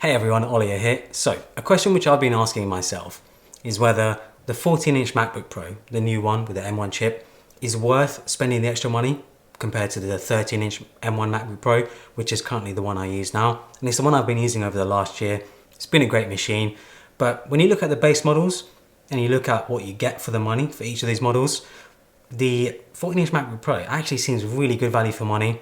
Hey everyone, Ollie here. So, a question which I've been asking myself is whether the 14-inch MacBook Pro, the new one with the M1 chip, is worth spending the extra money compared to the 13-inch M1 MacBook Pro, which is currently the one I use now. And it's the one I've been using over the last year. It's been a great machine, but when you look at the base models and you look at what you get for the money for each of these models, the 14-inch MacBook Pro actually seems really good value for money.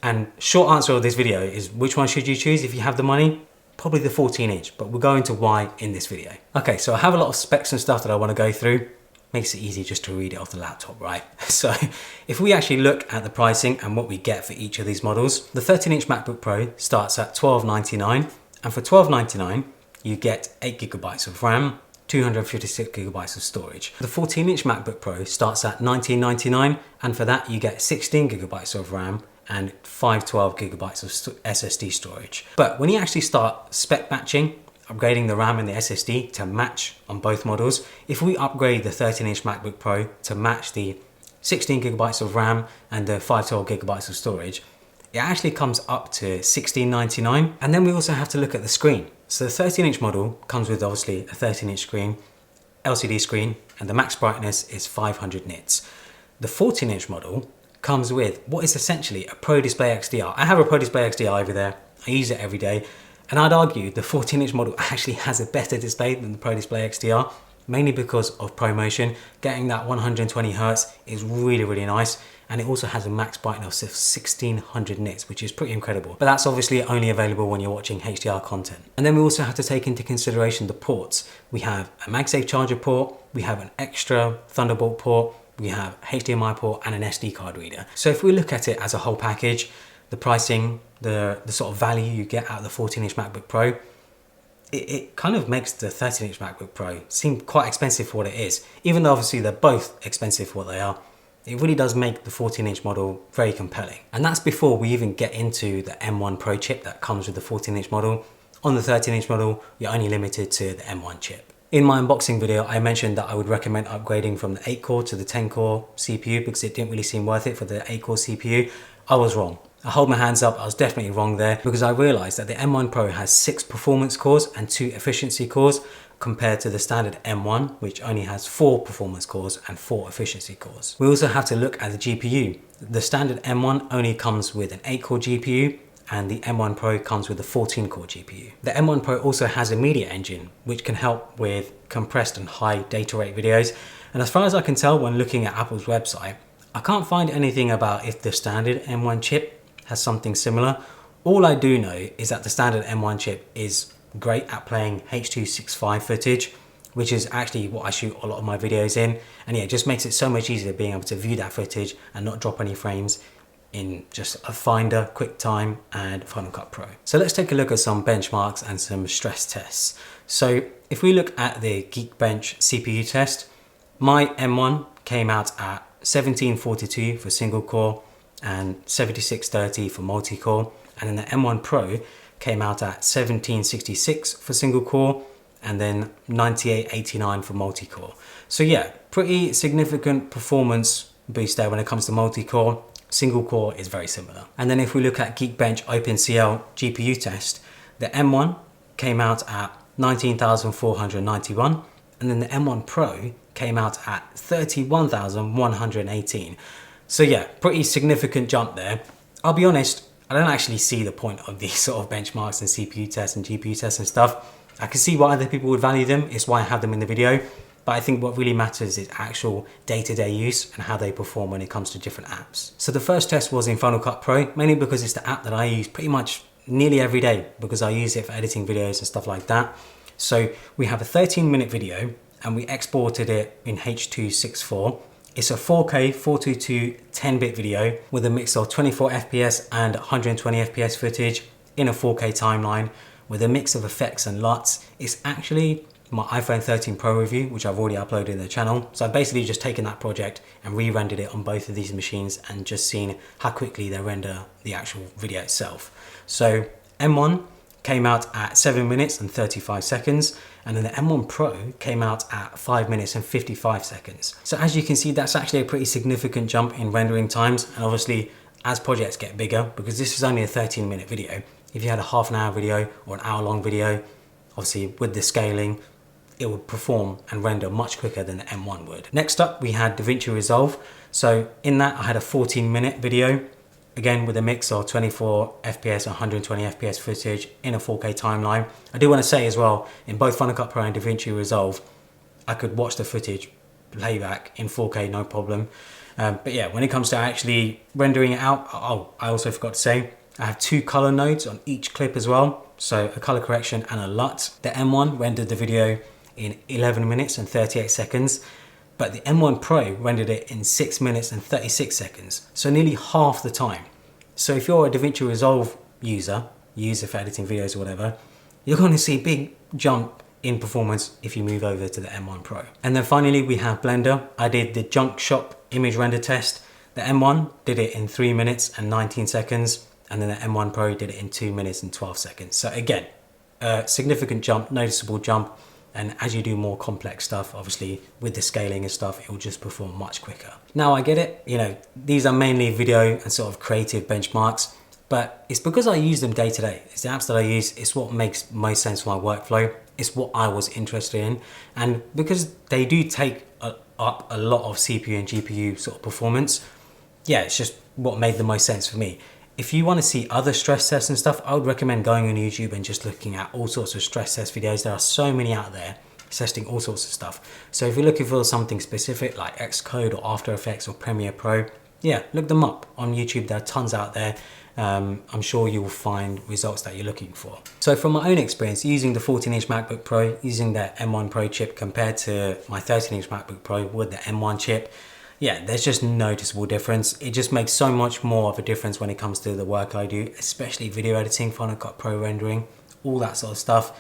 And short answer of this video is, which one should you choose if you have the money? Probably the 14-inch, but we'll go into why in this video. Okay, so I have a lot of specs and stuff that I want to go through. Makes it easy just to read it off the laptop, right? So if we actually look at the pricing and what we get for each of these models, the 13-inch MacBook Pro starts at $1299, and for $1299, you get 8 gigabytes of RAM, 256 gigabytes of storage. The 14-inch MacBook Pro starts at $1999, and for that you get 16 gigabytes of RAM and 512 gigabytes of SSD storage. But when you actually start spec matching, upgrading the RAM and the SSD to match on both models, if we upgrade the 13-inch MacBook Pro to match the 16 gigabytes of RAM and the 512 gigabytes of storage, it actually comes up to $1699. And then we also have to look at the screen. So the 13-inch model comes with obviously a 13-inch screen, LCD screen, and the max brightness is 500 nits. The 14-inch model comes with what is essentially a Pro Display XDR. I have a Pro Display XDR over there. I use it every day. And I'd argue the 14-inch model actually has a better display than the Pro Display XDR, mainly because of ProMotion. Getting that 120 Hertz is really, really nice. And it also has a max brightness of 1600 nits, which is pretty incredible. But that's obviously only available when you're watching HDR content. And then we also have to take into consideration the ports. We have a MagSafe charger port, we have an extra Thunderbolt port, we have HDMI port and an SD card reader. So if we look at it as a whole package, the pricing, the sort of value you get out of the 14-inch MacBook Pro, it kind of makes the 13-inch MacBook Pro seem quite expensive for what it is. Even though obviously they're both expensive for what they are, it really does make the 14-inch model very compelling. And that's before we even get into the M1 Pro chip that comes with the 14-inch model. On the 13-inch model, you're only limited to the M1 chip. In my unboxing video, I mentioned that I would recommend upgrading from the 8-core to the 10-core CPU because it didn't really seem worth it for the 8-core CPU. I was wrong. I hold my hands up, I was definitely wrong there, because I realized that the M1 Pro has 6 performance cores and 2 efficiency cores compared to the standard M1, which only has 4 performance cores and 4 efficiency cores. We also have to look at the GPU. The standard M1 only comes with an 8-core GPU, and the M1 Pro comes with a 14-core GPU. The M1 Pro also has a media engine, which can help with compressed and high data rate videos. And as far as I can tell when looking at Apple's website, I can't find anything about if the standard M1 chip has something similar. All I do know is that the standard M1 chip is great at playing H.265 footage, which is actually what I shoot a lot of my videos in. And yeah, it just makes it so much easier being able to view that footage and not drop any frames in just a Finder, QuickTime, and Final Cut Pro. So let's take a look at some benchmarks and some stress tests. So if we look at the Geekbench CPU test, my M1 came out at 1742 for single core and 7630 for multi-core. And then the M1 Pro came out at 1766 for single core and then 9889 for multi-core. So yeah, pretty significant performance boost there when it comes to multi-core. Single core is very similar. And then if we look at Geekbench OpenCL GPU test, the M1 came out at 19,491, and then the M1 Pro came out at 31,118. So yeah, pretty significant jump there. I'll be honest, I don't actually see the point of these sort of benchmarks and CPU tests and GPU tests and stuff. I can see why other people would value them, it's why I have them in the video. But I think what really matters is actual day-to-day use and how they perform when it comes to different apps. So the first test was in Final Cut Pro, mainly because it's the app that I use pretty much nearly every day because I use it for editing videos and stuff like that. So we have a 13-minute video and we exported it in H.264. It's a 4K 422 10-bit video with a mix of 24 FPS and 120 FPS footage in a 4K timeline with a mix of effects and LUTs. It's actually my iPhone 13 Pro review, which I've already uploaded in the channel. So I've basically just taken that project and re-rendered it on both of these machines and just seen how quickly they render the actual video itself. So M1 came out at 7 minutes and 35 seconds, and then the M1 Pro came out at 5 minutes and 55 seconds. So as you can see, that's actually a pretty significant jump in rendering times, and obviously as projects get bigger, because this is only a 13-minute video, if you had a half an hour video or an hour long video, obviously with the scaling, it would perform and render much quicker than the M1 would. Next up, we had DaVinci Resolve. So in that, I had a 14-minute video, again with a mix of 24 FPS and 120 FPS footage in a 4K timeline. I do want to say as well, in both Final Cut Pro and DaVinci Resolve, I could watch the footage playback in 4K, no problem. But yeah, when it comes to actually rendering it out, I also forgot to say, I have 2 color nodes on each clip as well. So a color correction and a LUT. The M1 rendered the video in 11 minutes and 38 seconds, but the M1 Pro rendered it in 6 minutes and 36 seconds. So nearly half the time. So if you're a DaVinci Resolve user for editing videos or whatever, you're going to see a big jump in performance if you move over to the M1 Pro. And then finally we have Blender. I did the junk shop image render test. The M1 did it in 3 minutes and 19 seconds, and then the M1 Pro did it in 2 minutes and 12 seconds. So again, a significant jump, noticeable jump. And as you do more complex stuff, obviously with the scaling and stuff, it will just perform much quicker. Now I get it, you know, these are mainly video and sort of creative benchmarks, but it's because I use them day to day. It's the apps that I use, it's what makes most sense for my workflow. It's what I was interested in. And because they do take up a lot of CPU and GPU sort of performance, yeah, it's just what made the most sense for me. If you want to see other stress tests and stuff, I would recommend going on YouTube and just looking at all sorts of stress test videos. There are so many out there testing all sorts of stuff. So if you're looking for something specific like Xcode or After Effects or Premiere Pro, yeah, look them up on YouTube. There are tons out there. I'm sure you will find results that you're looking for. So from my own experience using the 14-inch MacBook Pro, using the M1 Pro chip compared to my 13-inch MacBook Pro with the M1 chip, yeah, there's just noticeable difference. It just makes so much more of a difference when it comes to the work I do, especially video editing, Final Cut Pro rendering, all that sort of stuff.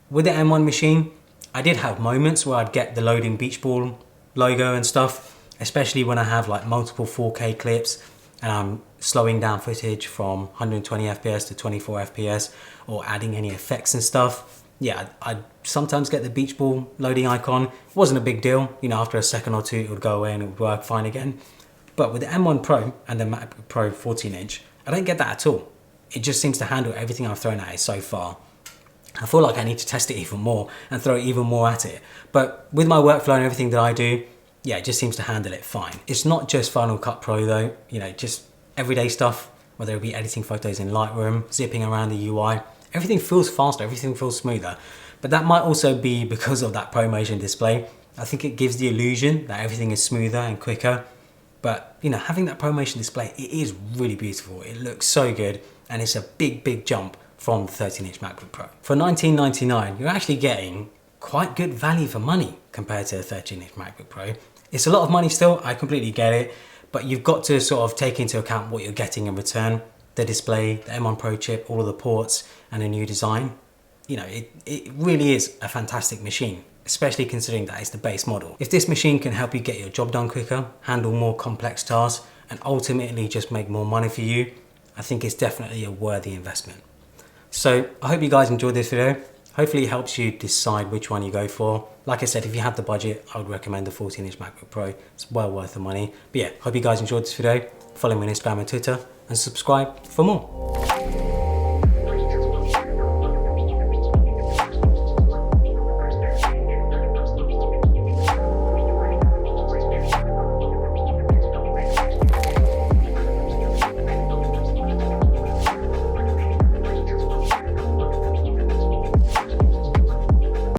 With the M1 machine, I did have moments where I'd get the loading beach ball logo and stuff, especially when I have like multiple 4K clips and I'm slowing down footage from 120 FPS to 24 FPS or adding any effects and stuff. Yeah, I'd sometimes get the beach ball loading icon. It wasn't a big deal. You know, after a second or two, it would go away and it would work fine again. But with the M1 Pro and the MacBook Pro 14-inch, I don't get that at all. It just seems to handle everything I've thrown at it so far. I feel like I need to test it even more and throw even more at it. But with my workflow and everything that I do, yeah, it just seems to handle it fine. It's not just Final Cut Pro though, you know, just everyday stuff, whether it be editing photos in Lightroom, zipping around the UI, everything feels faster, everything feels smoother. But that might also be because of that ProMotion display. I think it gives the illusion that everything is smoother and quicker. But you know, having that ProMotion display, it is really beautiful. It looks so good, and it's a big, big jump from the 13-inch MacBook Pro. For $19.99, you're actually getting quite good value for money compared to the 13-inch MacBook Pro. It's a lot of money still, I completely get it, but you've got to sort of take into account what you're getting in return. The display, the M1 Pro chip, all of the ports, and a new design. You know, it really is a fantastic machine, especially considering that it's the base model. If this machine can help you get your job done quicker, handle more complex tasks, and ultimately just make more money for you, I think it's definitely a worthy investment. So I hope you guys enjoyed this video. Hopefully it helps you decide which one you go for. Like I said, if you have the budget, I would recommend the 14-inch MacBook Pro. It's well worth the money. But yeah, hope you guys enjoyed this video. Follow me on Instagram and Twitter, and subscribe for more.